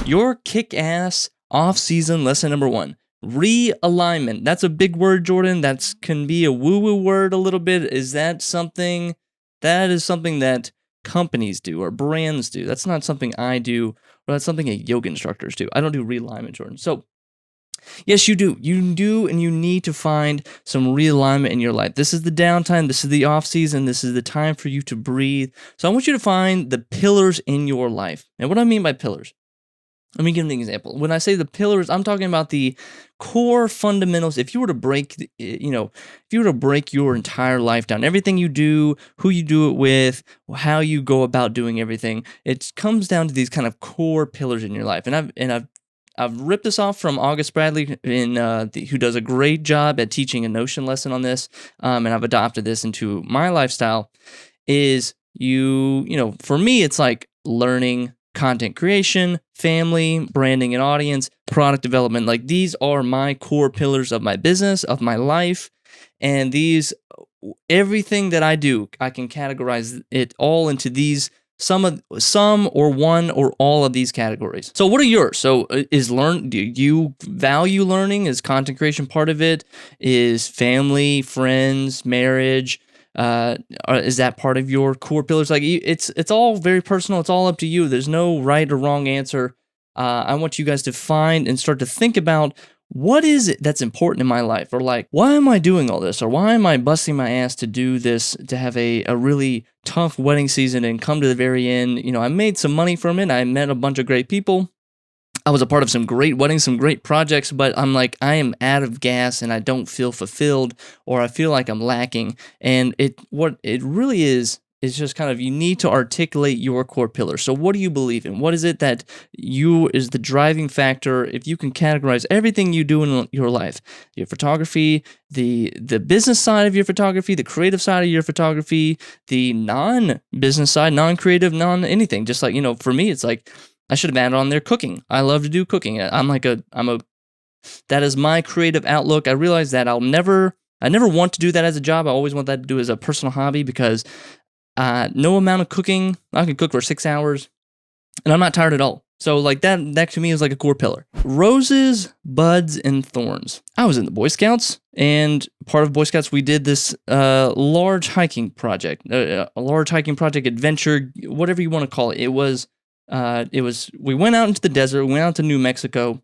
Your kick-ass off-season lesson number 1. Realignment. That's a big word, Jordan. That can be a woo-woo word a little bit. Is that something that is something that companies do or brands do? That's not something I do, or that's something that yoga instructors do. I don't do realignment, Jordan. So yes, you do. You do, and you need to find some realignment in your life. This is the downtime. This is the off season. This is the time for you to breathe. So I want you to find the pillars in your life. And what do I mean by pillars? Let me give an example. When I say the pillars, I'm talking about the core fundamentals. If you were to break, if you were to break your entire life down, everything you do, who you do it with, how you go about doing everything, it comes down to these kind of core pillars in your life. And I've ripped this off from August Bradley, who does a great job at teaching a Notion lesson on this, and I've adopted this into my lifestyle. For me, it's like learning, content creation, family, branding and audience, product development. Like, these are my core pillars of my business, of my life, and everything that I do, I can categorize it all into these. Some or one or all of these categories. So what are yours? So do you value learning? Is content creation part of it? Is family, friends, marriage? Is that part of your core pillars? Like, it's all very personal. It's all up to you. There's no right or wrong answer. I want you guys to find and start to think about, what is it that's important in my life? Or like, why am I doing all this? Or why am I busting my ass to do this, to have a really tough wedding season and come to the very end? I made some money from it. I met a bunch of great people. I was a part of some great weddings, some great projects, but I'm like, I am out of gas and I don't feel fulfilled, or I feel like I'm lacking. And what it really is just kind of, you need to articulate your core pillars. So what do you believe in? What is it that is the driving factor? If you can categorize everything you do in your life, your photography, the business side of your photography, the creative side of your photography, the non-business side, non-creative, non-anything. Just like, for me, it's like, I should have added on there cooking. I love to do cooking. That is my creative outlook. I realize that I never want to do that as a job. I always want that to do as a personal hobby, because no amount of cooking, I can cook for 6 hours and I'm not tired at all. So like that to me is like a core pillar. Roses, buds, and thorns. I was in the Boy Scouts, and part of Boy Scouts, we did this large hiking project, adventure, whatever you want to call it. We went out into the desert, we went out to New Mexico,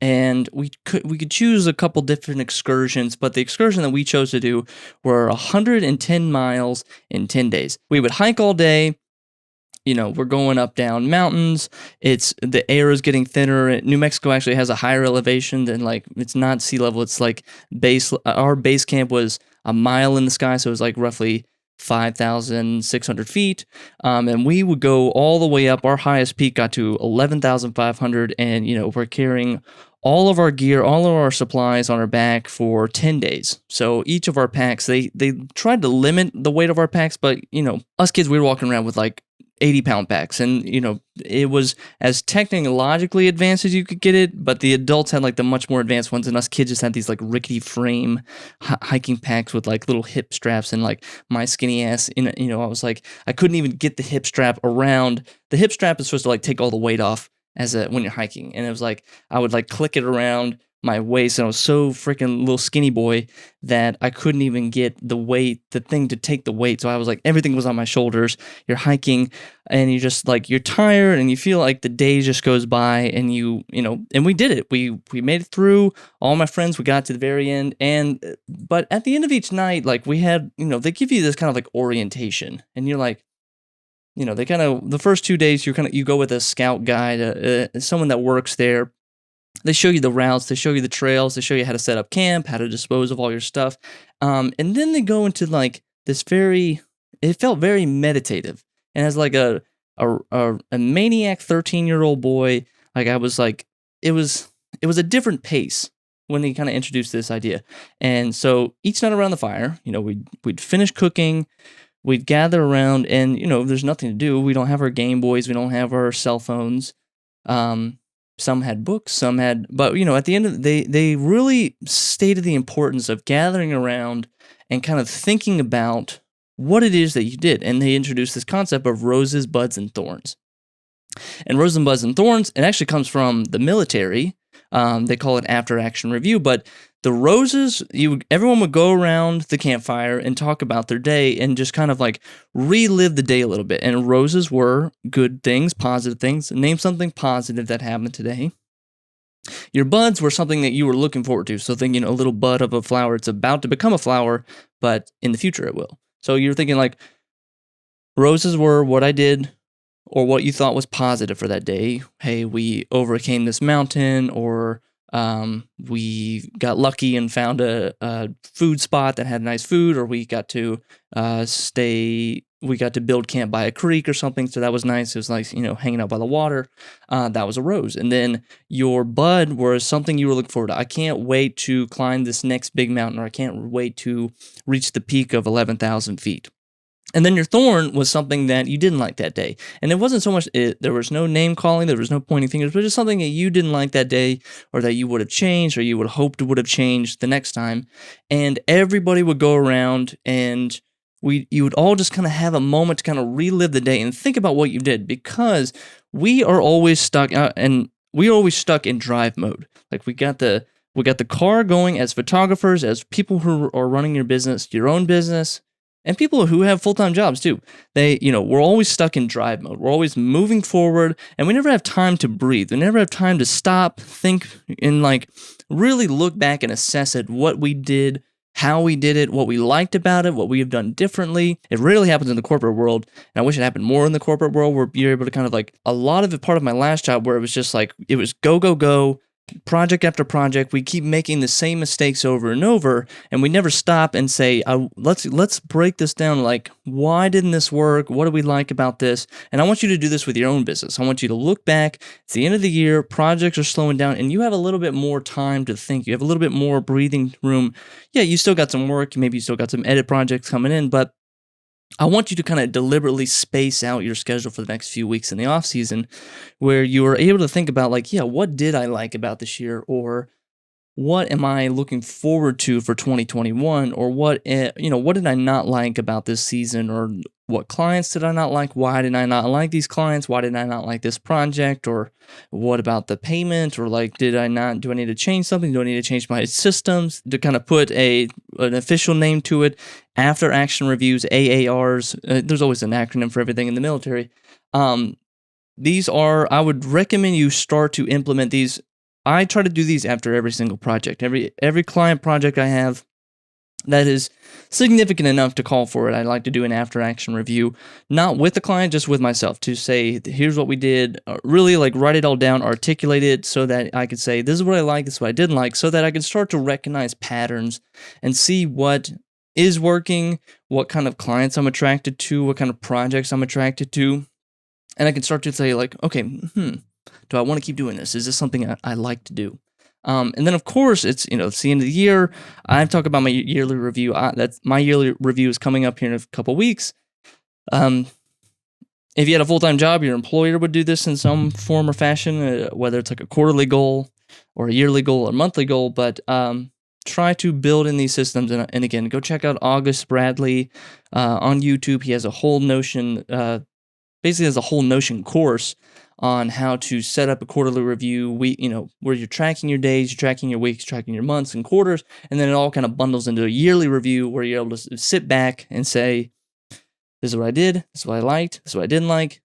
and we could choose a couple different excursions, but the excursion that we chose to do were 110 miles in 10 days. We would hike all day. We're going up, down mountains. The air is getting thinner. New Mexico actually has a higher elevation than, like, it's not sea level. It's like our base camp was a mile in the sky, so it was like roughly 5,600 feet, and we would go all the way up. Our highest peak got to 11,500, and we're carrying all of our gear, all of our supplies on our back for 10 days. So each of our packs, they tried to limit the weight of our packs, but us kids, we were walking around with like 80-pound packs, and it was as technologically advanced as you could get it, but the adults had like the much more advanced ones, and us kids just had these like rickety frame hiking packs with like little hip straps, and like my skinny ass, I was like, I couldn't even get the hip strap around. The hip strap is supposed to like take all the weight off when you're hiking, and it was like I would like click it around my waist, and I was so freaking little skinny boy that I couldn't even get the thing to take the weight. So I was like, everything was on my shoulders. You're hiking, and you're just like, you're tired, and you feel like the day just goes by, and and we did it. We made it through. All my friends, we got to the very end, but at the end of each night, like, we had, they give you this kind of like orientation, and you're like, they kind of, the first 2 days, you go with a scout guide, someone that works there. They show you the routes, they show you the trails, they show you how to set up camp, how to dispose of all your stuff. And then they go into like this it felt very meditative. And as like a maniac 13-year-old boy, like, I was like, it was a different pace when they kind of introduced this idea. And so each night around the fire, we'd finish cooking, we'd gather around, and, there's nothing to do. We don't have our Game Boys, we don't have our cell phones. Some had books, but at the end of the day, they really stated the importance of gathering around and kind of thinking about what it is that you did. And they introduced this concept of roses, buds, and thorns. And Roses and Buds and Thorns, it actually comes from the military. They call it after action review, but the roses, everyone would go around the campfire and talk about their day and just kind of like relive the day a little bit. And roses were good things, positive things. Name something positive that happened today. Your buds were something that you were looking forward to. So thinking a little bud of a flower, it's about to become a flower, but in the future it will. So you're thinking like roses were what I did or what you thought was positive for that day. Hey, we overcame this mountain, or we got lucky and found a food spot that had nice food, or we got to we got to build camp by a creek or something, so that was nice. It was nice, hanging out by the water. That was a rose. And then your bud was something you were looking forward to. I can't wait to climb this next big mountain, or I can't wait to reach the peak of 11,000 feet. And then your thorn was something that you didn't like that day. And it wasn't so much, there was no name calling, there was no pointing fingers, but just something that you didn't like that day, or that you would have changed, or you would have hoped would have changed the next time. And everybody would go around and you would all just kind of have a moment to kind of relive the day and think about what you did, because we are always stuck in drive mode. Like we got the car going as photographers, as people who are running your business, your own business, and people who have full-time jobs too. We're always stuck in drive mode. We're always moving forward, and we never have time to breathe. We never have time to stop, think, and really look back and assess at what we did, how we did it, what we liked about it, what we have done differently. It rarely happens in the corporate world, and I wish it happened more in the corporate world, where you're able to kind of a lot of it, part of my last job, where it was just it was go, go, go, project after project. We keep making the same mistakes over and over, and we never stop and say, let's break this down. Why didn't this work? What do we like about this? And I want you to do this with your own business. I want you to look back. It's the end of the year, projects are slowing down, and you have a little bit more time to think. You have a little bit more breathing room. Yeah, you still got some work. Maybe you still got some edit projects coming in, but I want you to kind of deliberately space out your schedule for the next few weeks in the off season, where you are able to think about what did I like about this year, or what am I looking forward to for 2021, or what did I not like about this season, or what clients did I not like? Why did I not like these clients? Why did I not like this project? Or what about the payment? Or do I need to change something? Do I need to change my systems? To kind of put an official name to it, after action reviews, AARs. There's always an acronym for everything in the military. I would recommend you start to implement these. I try to do these after every single project. Every client project I have that is significant enough to call for it, I like to do an after-action review, not with the client, just with myself, to say, here's what we did, really write it all down, articulate it, so that I could say, this is what I like, this is what I didn't like, so that I could start to recognize patterns and see what is working, what kind of clients I'm attracted to, what kind of projects I'm attracted to, and I can start to say, okay, do I want to keep doing this? Is this something I like to do? And then, of course, it's the end of the year. I'm talking about my yearly review. My yearly review is coming up here in a couple weeks. If you had a full-time job, your employer would do this in some form or fashion, whether it's a quarterly goal or a yearly goal or monthly goal. But try to build in these systems. And again, go check out August Bradley on YouTube. He has a whole Notion, basically has a whole Notion course on how to set up a quarterly review, where you're tracking your days, you're tracking your weeks, tracking your months and quarters, and then it all kind of bundles into a yearly review where you're able to sit back and say, this is what I did, this is what I liked, this is what I didn't like,